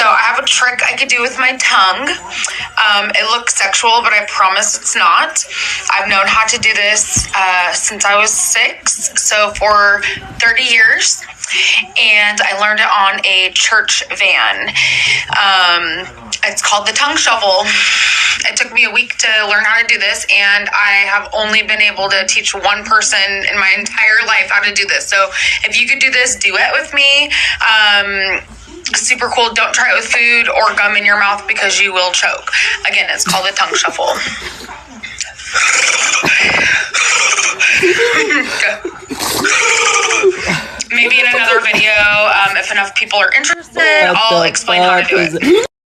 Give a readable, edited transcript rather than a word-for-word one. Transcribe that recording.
So I have a trick I could do with my tongue. It looks sexual, but I promise it's not. I've known how to do this since I was 6, so for 30 years. And I learned it on a church van. It's called the tongue shuffle. It took me a week to learn how to do this, and I have only been able to teach one person in my entire life how to do this. So if you could do this, do it with me. Super cool. Don't try it with food or gum in your mouth because you will choke. Again, it's called the tongue shuffle. Maybe in another video, if enough people are interested, I'll explain how to do it.